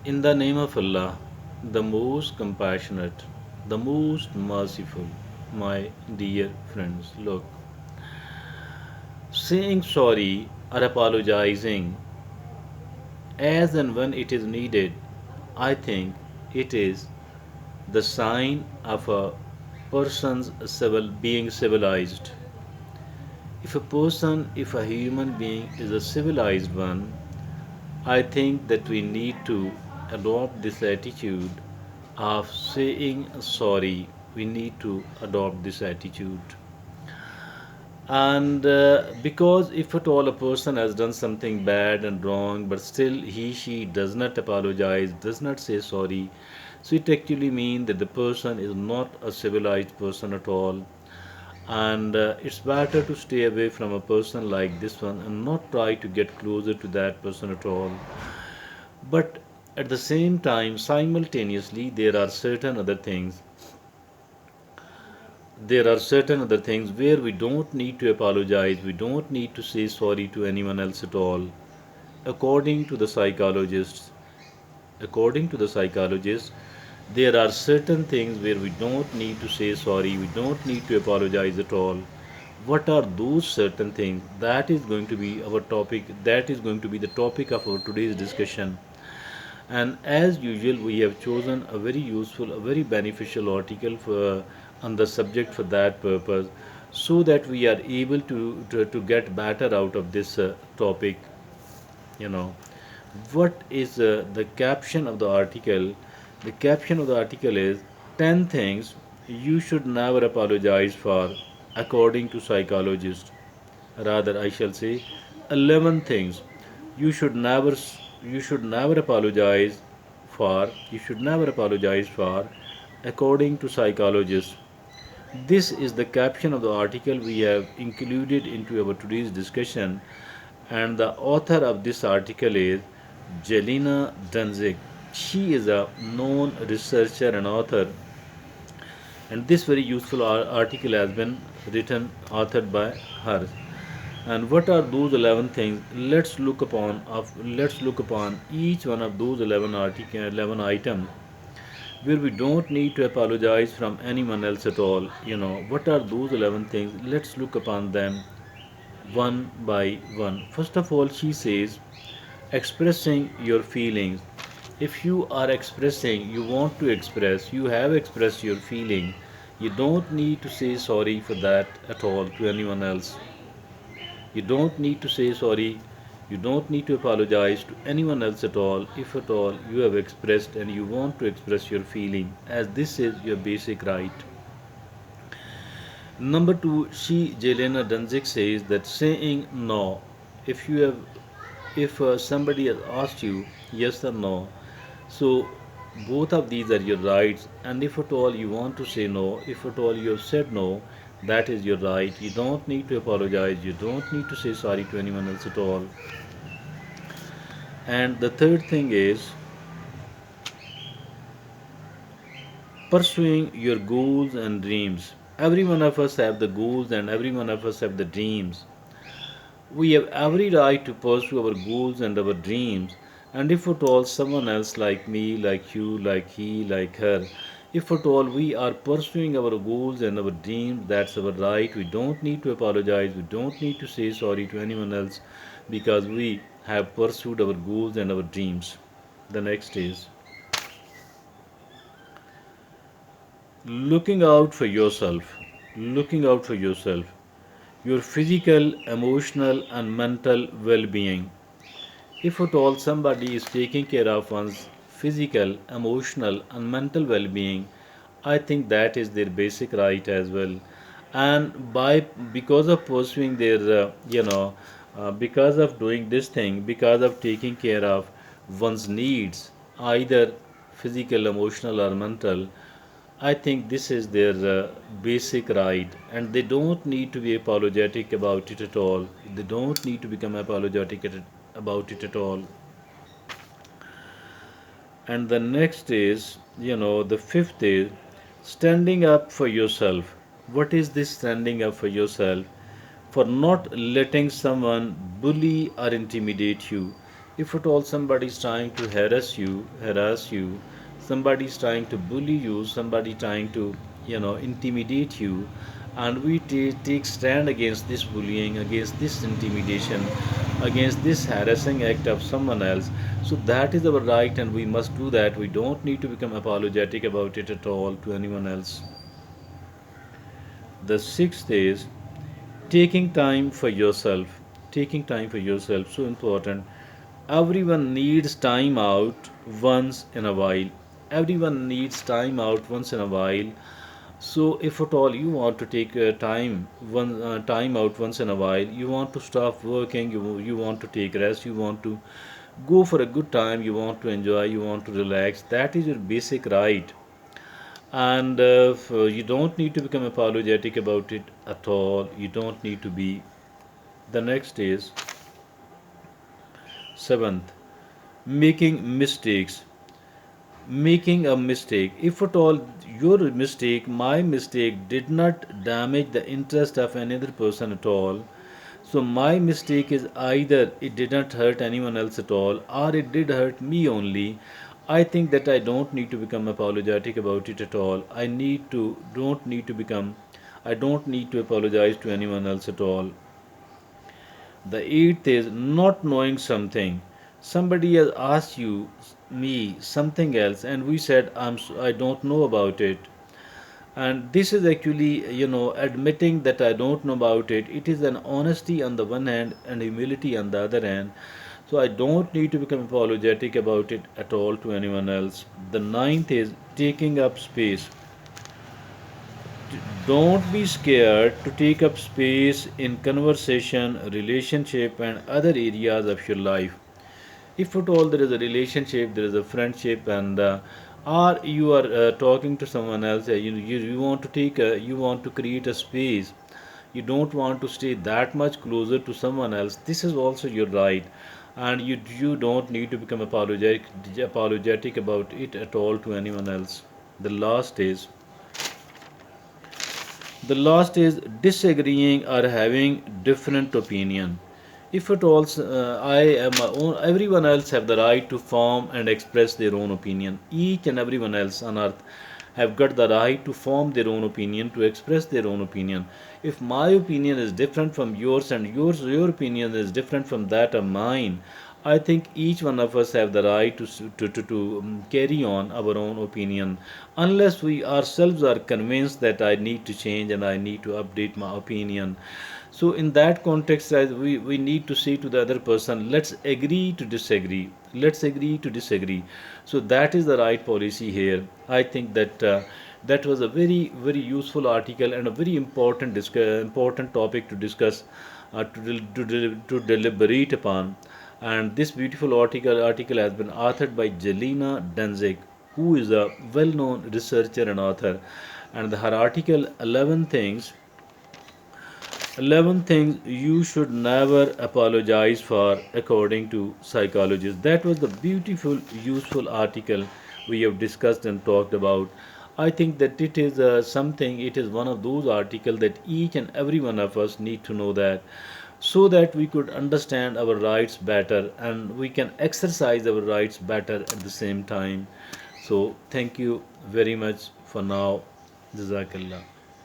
In the name of Allah, the most compassionate, the most merciful, my dear friends, look, saying sorry or apologizing as and when it is needed, I think it is the sign of a person's being civilized. If a human being is a civilized one, I think that we need to adopt this attitude of saying sorry. We need to adopt this attitude. And because if at all a person has done something bad and wrong, but still she does not apologize, does not say sorry, so it actually means that the person is not a civilized person at all. And it's better to stay away from a person like this one and not try to get closer to that person at all. But at the same time, simultaneously, there are certain other things where we don't need to apologize, we don't need to say sorry to anyone else at all. According to the psychologists, according to the psychologists, there are certain things where we don't need to say sorry, we don't need to apologize at all. What are those certain things? That is going to be our topic, that is going to be the topic of our today's discussion. And as usual, we have chosen a very useful, a very beneficial article on the subject for that purpose, so that we are able to get better out of this topic. You know, what is the caption of the article? The caption of the article is 10 things you should never apologize for, according to psychologists. Rather, I shall say 11 things you should never you should never apologize you should never apologize for, according to psychologists. This is the caption of the article we have included into our today's discussion, and the author of this article is Jelena Dincic. She is a known researcher and author, and this very useful article has been authored by her. And what are those 11 things? Let's look upon each one of those 11 items where we don't need to apologize from anyone else at all. What are those 11 things? Let's look upon them one by one. First of all, she says, expressing your feelings. If you are expressing, you want to express, you have expressed your feeling, you don't need to say sorry for that at all to anyone else. You don't need to say sorry. You don't need to apologize to anyone else at all if at all you have expressed and you want to express your feeling, as this is your basic right. Number two, Jelena Dincic says that saying no, if you have, if somebody has asked you yes or no, so both of these are your rights, and if at all you want to say no, if at all you have said no, that is your right. You don't need to apologize, you don't need to say sorry to anyone else at all. And the third thing is pursuing your goals and dreams. Every one of us have the goals and every one of us have the dreams. We have every right to pursue our goals and our dreams. And if at all someone else like me, like you, like he, like her, if at all we are pursuing our goals and our dreams, that's our right. We don't need to apologize. We don't need to say sorry to anyone else because we have pursued our goals and our dreams. The next is looking out for yourself. Looking out for yourself. Your physical, emotional, and mental well being. If at all somebody is taking care of one's physical, emotional, and mental well being, I think that is their basic right as well. And because of pursuing their, because of doing this thing, because of taking care of one's needs, either physical, emotional, or mental, I think this is their basic right, and they don't need to be apologetic about it at all. They don't need to become about it at all. And the next is, the fifth is standing up for yourself. What is this standing up for yourself? For not letting someone bully or intimidate you. If at all somebody is trying to harass you, somebody is trying to bully you, somebody trying to, intimidate you, and we take stand against this bullying, against this intimidation, against this harassing act of someone else, so that is our right and we must do that. We don't need to become apologetic about it at all to anyone else. The sixth is taking time for yourself. Taking time for yourself, so important. Everyone needs time out once in a while. Everyone needs time out once in a while. So, if at all you want to take time out once in a while, you want to stop working, you want to take rest, you want to go for a good time, you want to enjoy, you want to relax. That is your basic right, and you don't need to become apologetic about it at all. You don't need to be. The next is seventh, making mistakes. Making a mistake. If at all your mistake, my mistake, did not damage the interest of another person at all, so my mistake is either it did not hurt anyone else at all or it did hurt me only. I think that I don't need to become apologetic about it at all. I don't need to apologize to anyone else at all. The eighth is not knowing something. Somebody has asked me something else, and we said I don't know about it. And this is actually, admitting that I don't know about it. It is an honesty on the one hand and humility on the other hand. So I don't need to become apologetic about it at all to anyone else. The ninth is taking up space. Don't be scared to take up space in conversation, relationship, and other areas of your life. If at all there is a relationship, there is a friendship, and or you are talking to someone else, you want to you want to create a space. You don't want to stay that much closer to someone else. This is also your right, and you don't need to become apologetic about it at all to anyone else. The last is the last is disagreeing or having different opinion. If at all I am my own, everyone else have the right to form and express their own opinion. Each and everyone else on earth have got the right to form their own opinion, to express their own opinion. If my opinion is different from yours and your opinion is different from that of mine, I think each one of us have the right to carry on our own opinion, unless we ourselves are convinced that I need to change and I need to update my opinion. So in that context, as we need to say to the other person, let's agree to disagree. Let's agree to disagree. So that is the right policy here. I think that that was a very useful article and a very important topic to discuss, to deliberate upon. And this beautiful article has been authored by Jelena Dincic, who is a well-known researcher and author. And her article 11 things you should never apologize for, according to psychologists. That was the beautiful, useful article we have discussed and talked about. I think that it is it is one of those articles that each and every one of us need to know that, so that we could understand our rights better and we can exercise our rights better at the same time. So, thank you very much for now. Jazakallah.